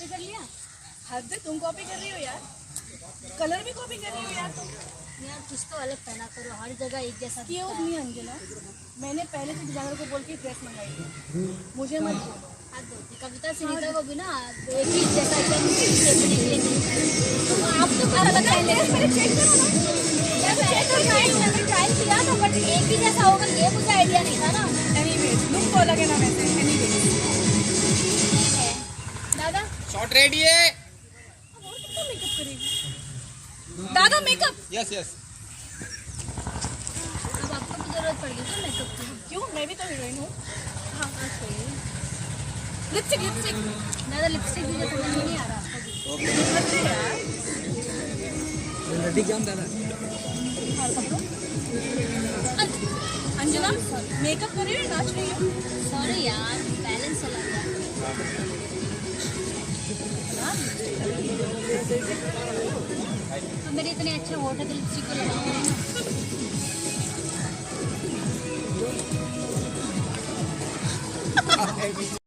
Copy कर लिया? हद है, तुम कॉपी कर रही हो यार, कलर भी कॉपी कर रही हो यार तुम। यार कुछ तो अलग पहना करो, हर जगह एक जैसा ये दिखता वो है। नहीं अंजना, मैंने पहले से डिजाइनर को बोल के ड्रेस मंगाई थी, मुझे मत बोलो। हाथ धोती कविता सुनीता को भी ना एक ही जैसा एकदम तो आप तो अलग अलग पहले पहले चेक करो ना, मैंने ट्राई किया था बट एक ही जैसा होगा ये मुझे आइडिया नहीं था ना। एनीवेज लुक तो अलग है ना वैसे। एनीवेज ठीक है दादा, शॉट रेडी है। अब और कितना मेकअप करेगी दादा? Makeup yes yes. अब आपको भी जरूरत पड़ेगी क्या मेकअप की? क्यों, मैं भी तो हीरोइन हूँ। हाँ सही। लिपस्टिक लिपस्टिक दादा लिपस्टिक भी समझ में नहीं आ रहा आपको भी। अरे यार, रेडी जाम दादा। और पकड़ो। अंजना मेकअप कर रही हो, नाच रही हो? सॉरी यार बैलेंस चला गया। अब मेरे इतने अच्छे होठ है तो लिपस्टिक को लगाऊंगी ना।